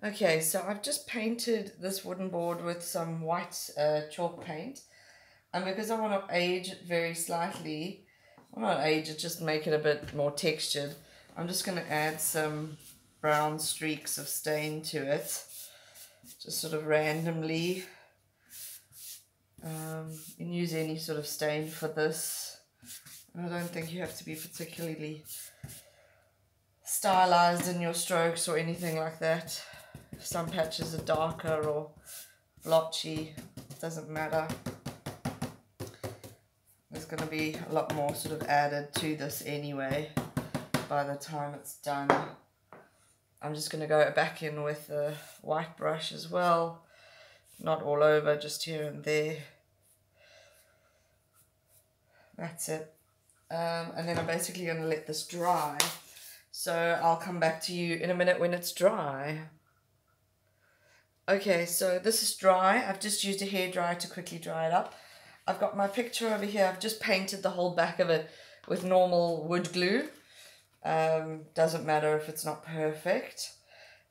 Okay, so I've just painted this wooden board with some white chalk paint. And because I want to age it very slightly, well, not age it, just make it a bit more textured, I'm just going to add some brown streaks of stain to it. Just sort of randomly. You can use any sort of stain for this. And I don't think you have to be particularly stylized in your strokes or anything like that. Some patches are darker or blotchy, it doesn't matter. There's going to be a lot more sort of added to this anyway by the time it's done. I'm just going to go back in with the white brush as well. Not all over, just here and there. That's it. And then I'm basically going to let this dry. So I'll come back to you in a minute when it's dry. Okay, so this is dry. I've just used a hairdryer to quickly dry it up. I've got my picture over here. I've just painted the whole back of it with normal wood glue. Doesn't matter if it's not perfect.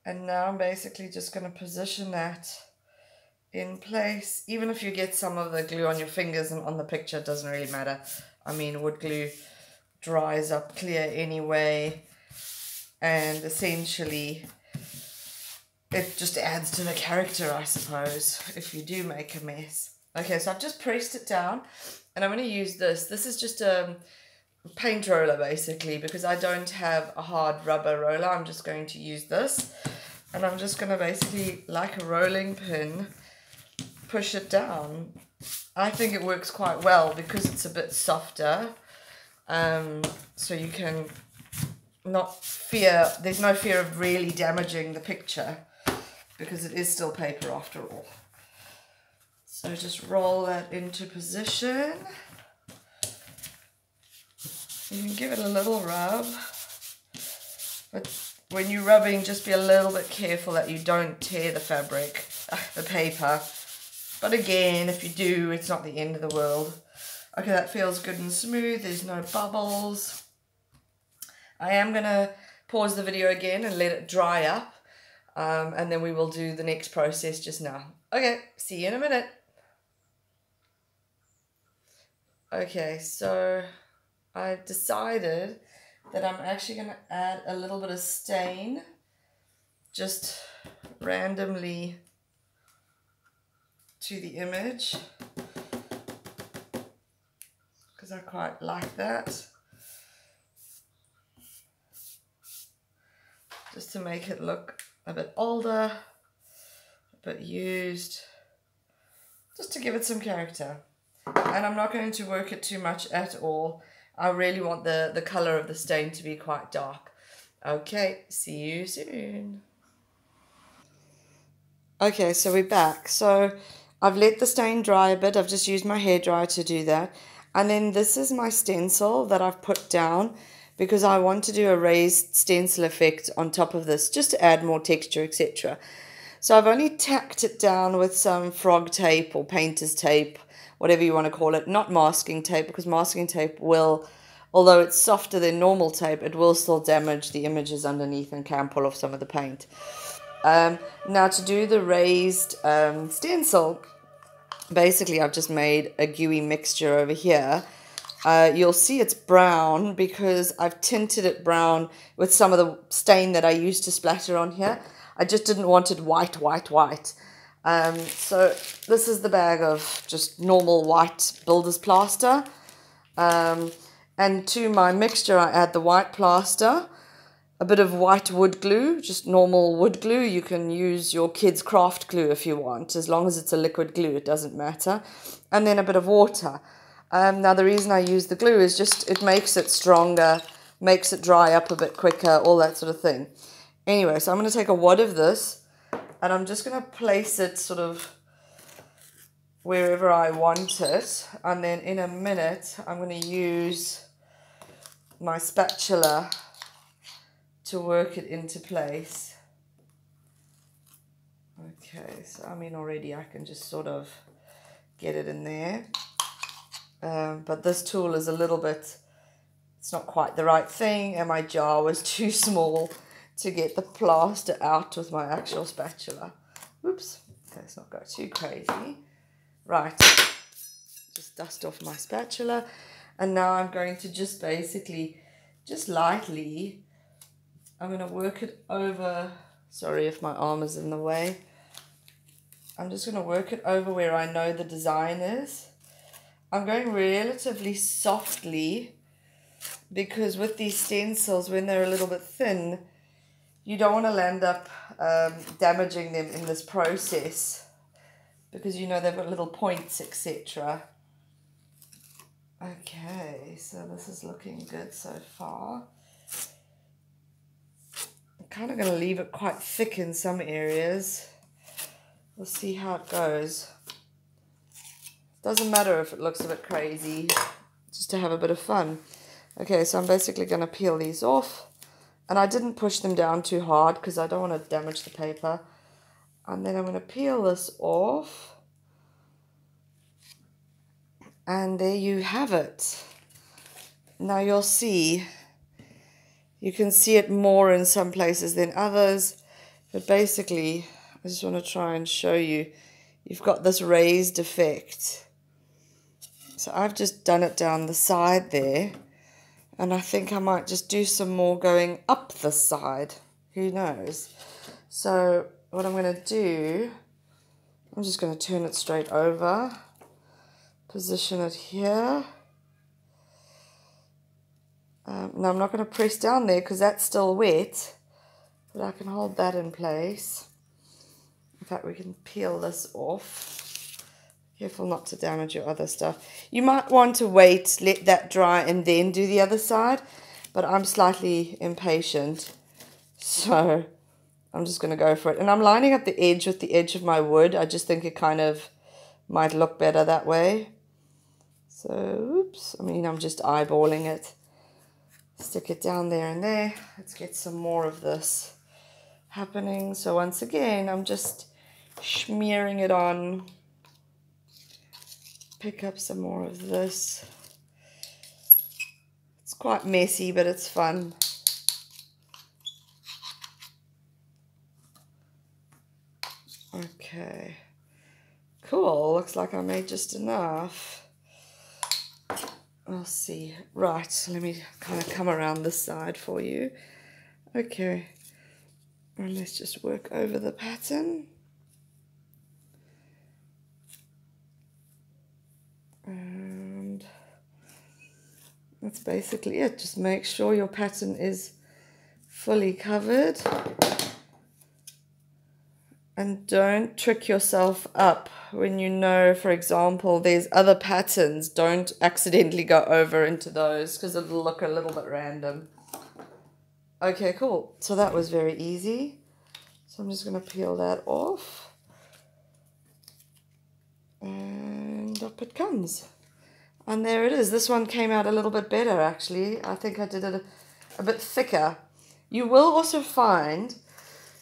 And now I'm basically just going to position that in place. Even if you get some of the glue on your fingers and on the picture, it doesn't really matter. I mean, wood glue dries up clear anyway. And essentially, it just adds to the character, I suppose, if you do make a mess. Okay, so I've just pressed it down, and I'm going to use this. This is just a paint roller, basically, because I don't have a hard rubber roller. I'm just going to use this, and I'm just going to basically, like a rolling pin, push it down. I think it works quite well because it's a bit softer, so you can not fear, there's no fear of really damaging the picture because it is still paper after all. So just roll that into position. You can give it a little rub, but when you're rubbing, just be a little bit careful that you don't tear the fabric, the paper. But again, if you do, it's not the end of the world. Okay, that feels good and smooth. There's no bubbles. I am going to pause the video again and let it dry up. And then we will do the next process just now. Okay, see you in a minute. Okay, so I've decided that I'm actually going to add a little bit of stain. Just randomly to the image. Because I quite like that. Just to make it look a bit older, a bit used, just to give it some character. And I'm not going to work it too much at all. I really want the color of the stain to be quite dark. Okay, see you soon. Okay, so we're back. So I've let the stain dry a bit. I've just used my hairdryer to do that. And then this is my stencil that I've put down, because I want to do a raised stencil effect on top of this, just to add more texture, etc. So I've only tacked it down with some frog tape or painter's tape, whatever you want to call it, not masking tape, because masking tape will, although it's softer than normal tape, it will still damage the images underneath and can pull off some of the paint. Now to do the raised stencil, basically I've just made a gooey mixture over here. You'll see it's brown because I've tinted it brown with some of the stain that I used to splatter on here. I just didn't want it white. So this is the bag of just normal white builder's plaster. And to my mixture I add the white plaster, a bit of white wood glue, just normal wood glue. You can use your kids' craft glue if you want, as long as it's a liquid glue, it doesn't matter. And then a bit of water. Now the reason I use the glue is just it makes it stronger, makes it dry up a bit quicker, all that sort of thing. Anyway, so I'm going to take a wad of this and I'm just going to place it sort of wherever I want it. And then in a minute, I'm going to use my spatula to work it into place. Okay, so I mean already I can just sort of get it in there. But this tool is a little bit, it's not quite the right thing, and my jar was too small to get the plaster out with my actual spatula. Whoops, okay, let's not go too crazy. Right, just dust off my spatula. And now I'm going to just basically, just lightly, I'm going to work it over. Sorry if my arm is in the way. I'm just going to work it over where I know the design is. I'm going relatively softly because with these stencils, when they're a little bit thin, you don't want to land up damaging them in this process because you know they've got little points, etc. Okay, so this is looking good so far. I'm kind of going to leave it quite thick in some areas. We'll see how it goes. Doesn't matter if it looks a bit crazy, just to have a bit of fun. Okay, so I'm basically going to peel these off. And I didn't push them down too hard because I don't want to damage the paper. And then I'm going to peel this off. And there you have it. Now you'll see, you can see it more in some places than others. But basically, I just want to try and show you, you've got this raised effect. So I've just done it down the side there. And I think I might just do some more going up the side. Who knows? So what I'm going to do, I'm just going to turn it straight over. Position it here. Now I'm not going to press down there because that's still wet. But I can hold that in place. In fact, we can peel this off. Careful not to damage your other stuff. You might want to wait, let that dry, and then do the other side. But I'm slightly impatient. So I'm just going to go for it. And I'm lining up the edge with the edge of my wood. I just think it kind of might look better that way. So, oops. I mean, I'm just eyeballing it. Stick it down there and there. Let's get some more of this happening. So once again, I'm just smearing it on. Pick up some more of this. It's quite messy, but it's fun. Okay. Cool. Looks like I made just enough. We'll see. Right, let me kind of come around this side for you. Okay. And let's just work over the pattern. And that's basically it. Just make sure your pattern is fully covered. And don't trick yourself up when you know, for example, there's other patterns. Don't accidentally go over into those because it'll look a little bit random. Okay, cool. So that was very easy. So I'm just going to peel that off. And up it comes. And there it is. This one came out a little bit better, actually. I think I did it a bit thicker. You will also find,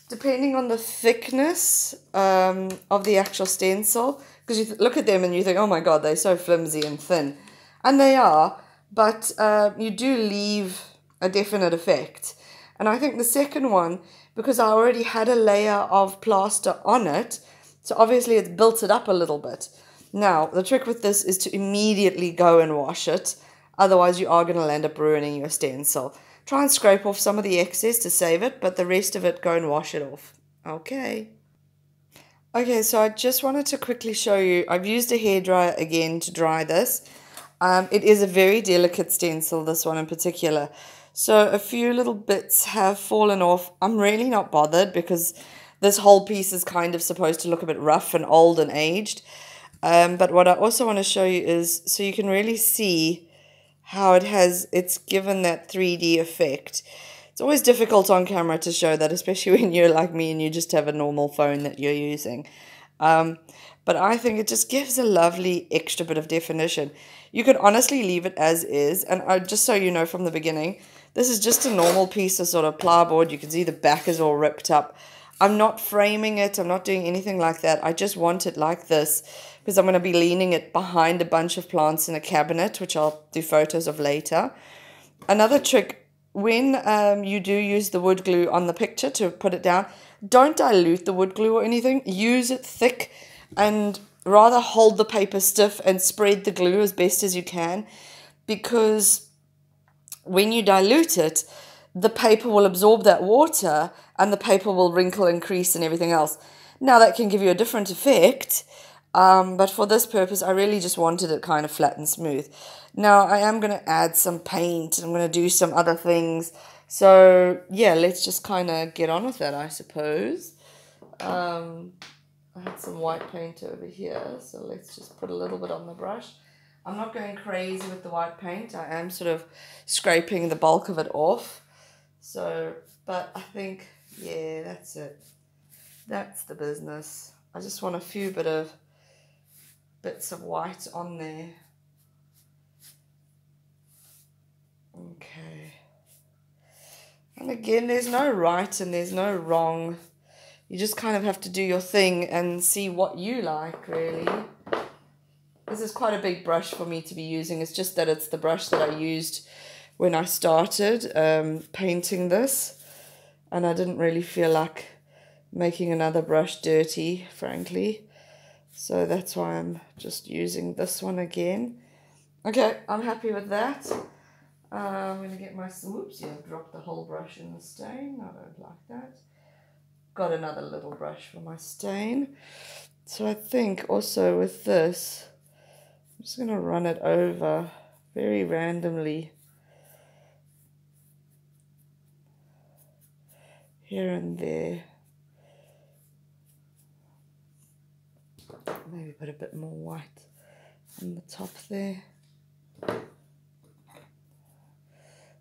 depending on the thickness of the actual stencil, because you look at them and you think, oh my god, they're so flimsy and thin. And they are, but you do leave a definite effect. And I think the second one, because I already had a layer of plaster on it, so obviously it's built it up a little bit. Now, the trick with this is to immediately go and wash it. Otherwise, you are going to end up ruining your stencil. Try and scrape off some of the excess to save it, but the rest of it, go and wash it off. Okay. Okay, so I just wanted to quickly show you. I've used a hairdryer again to dry this. It is a very delicate stencil, this one in particular. So a few little bits have fallen off. I'm really not bothered because this whole piece is kind of supposed to look a bit rough and old and aged. But what I also want to show you is, so you can really see how it's given that 3D effect. It's always difficult on camera to show that, especially when you're like me and you just have a normal phone that you're using. But I think it just gives a lovely extra bit of definition. You could honestly leave it as is, and just so you know from the beginning, this is just a normal piece of sort of plyboard. You can see the back is all ripped up. I'm not framing it. I'm not doing anything like that. I just want it like this because I'm going to be leaning it behind a bunch of plants in a cabinet, which I'll do photos of later. Another trick when you do use the wood glue on the picture to put it down, don't dilute the wood glue or anything. Use it thick and rather hold the paper stiff and spread the glue as best as you can, because when you dilute it, the paper will absorb that water and the paper will wrinkle and crease and everything else. Now that can give you a different effect, but for this purpose I really just wanted it kind of flat and smooth. Now I am going to add some paint and I'm going to do some other things. So yeah, let's just kind of get on with that, I suppose. I had some white paint over here, so let's just put a little bit on the brush. I'm not going crazy with the white paint. I am sort of scraping the bulk of it off. So, but I think, yeah, that's it. That's the business. I just want a few bits of white on there. Okay. And again, there's no right and there's no wrong. You just kind of have to do your thing and see what you like, really. This is quite a big brush for me to be using. It's just that it's the brush that I used when I started painting this. And I didn't really feel like making another brush dirty, frankly. So that's why I'm just using this one again. Okay, I'm happy with that. I'm going to get my, whoops, yeah, dropped the whole brush in the stain. I don't like that. Got another little brush for my stain. So I think also with this, I'm just going to run it over very randomly here and there. Maybe put a bit more white on the top there.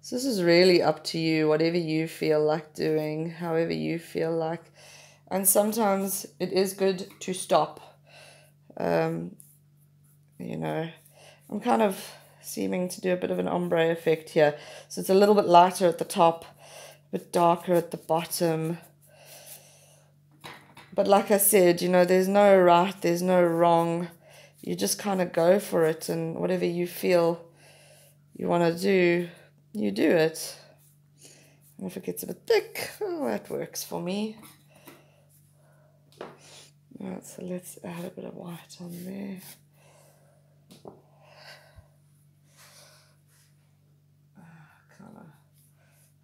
So this is really up to you, whatever you feel like doing, however you feel like. And sometimes it is good to stop. You know, I'm kind of seeming to do a bit of an ombre effect here. So it's a little bit lighter at the top, a bit darker at the bottom. But like I said, you know, there's no right, there's no wrong. You just kind of go for it, and whatever you feel you want to do, you do it. And if it gets a bit thick, oh, that works for me. Alright, so let's add a bit of white on there.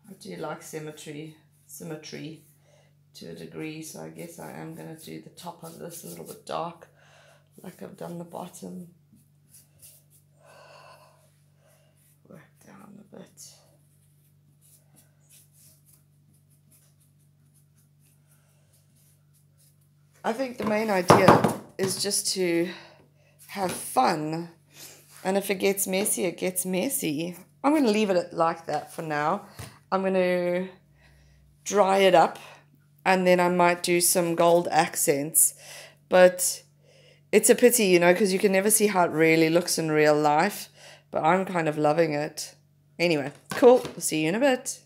I do like symmetry to a degree, so I guess I am going to do the top of this a little bit dark, like I've done the bottom. Work down a bit. I think the main idea is just to have fun, and if it gets messy, it gets messy. I'm going to leave it like that for now. I'm going to dry it up, and then I might do some gold accents, but it's a pity, you know, because you can never see how it really looks in real life, but I'm kind of loving it. Anyway, cool. See you in a bit.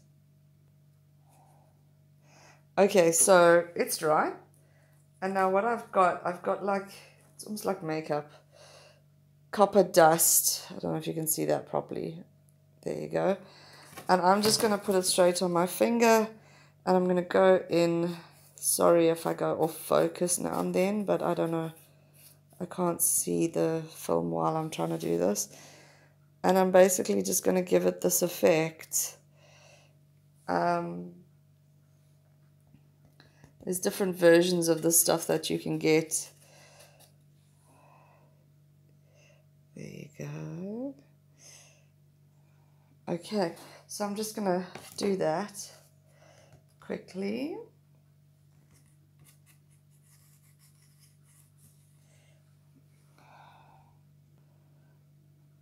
Okay, so it's dry. And now what I've got like, it's almost like makeup. Copper dust. I don't know if you can see that properly. There you go. And I'm just going to put it straight on my finger. And I'm going to go in. Sorry if I go off focus now and then, but I don't know. I can't see the film while I'm trying to do this. And I'm basically just going to give it this effect. There's different versions of this stuff that you can get. There you go. Okay, so I'm just going to do that quickly.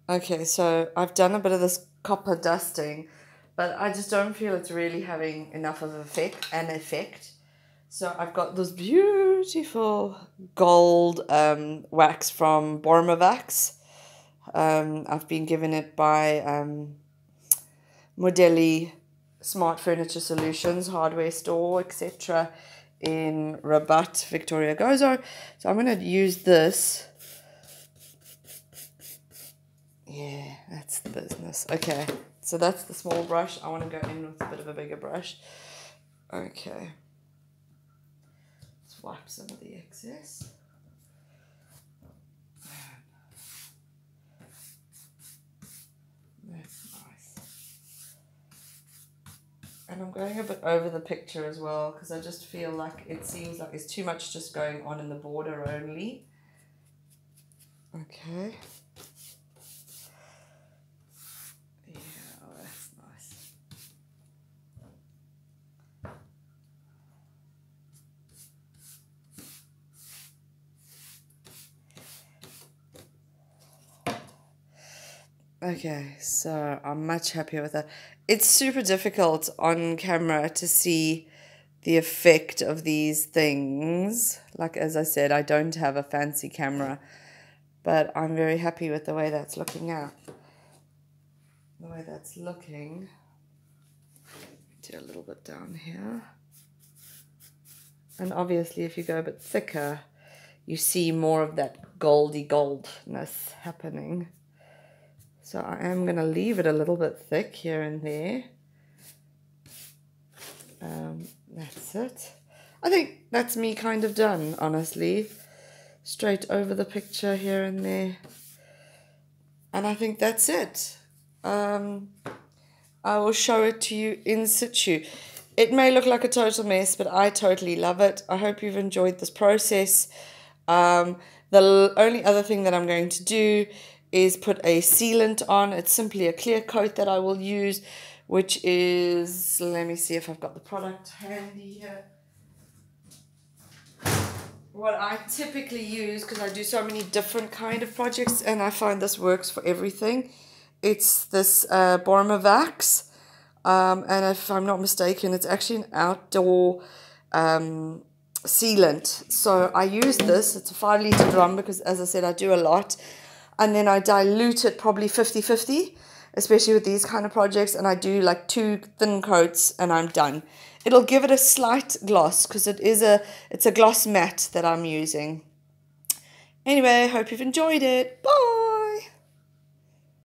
Okay, so I've done a bit of this copper dusting, but I just don't feel it's really having enough of an effect. So I've got this beautiful gold wax from Borma-Wax. I've been given it by Modelli Smart Furniture Solutions, hardware store, etc. in Rabat, Victoria Gozo. So I'm going to use this. Yeah, that's the business. Okay, So that's the small brush. I want to go in with a bit of a bigger brush. Okay. Let's wipe some of the excess. That's nice. And I'm going a bit over the picture as well because I just feel like it seems like there's too much just going on in the border only. Okay. Yeah, that's nice. Okay, so I'm much happier with that. It's super difficult on camera to see the effect of these things. Like, as I said, I don't have a fancy camera, but I'm very happy with the way that's looking out. The way that's looking. Do a little bit down here. And obviously, if you go a bit thicker, you see more of that goldy goldness happening. So I am going to leave it a little bit thick here and there. That's it. I think that's me kind of done, honestly. Straight over the picture here and there. And I think that's it. I will show it to you in situ. It may look like a total mess, but I totally love it. I hope you've enjoyed this process. The only other thing that I'm going to do is put a sealant on. It's simply a clear coat that I will use, which is, let me see if I've got the product handy here. What I typically use, because I do so many different kind of projects and I find this works for everything, it's this Vax. And if I'm not mistaken, it's actually an outdoor sealant. So I use this. It's a 5-litre drum because, as I said, I do a lot. And then I dilute it probably 50-50, especially with these kind of projects. And I do like 2 thin coats and I'm done. It'll give it a slight gloss because it's a gloss matte that I'm using. Anyway, hope you've enjoyed it. Bye!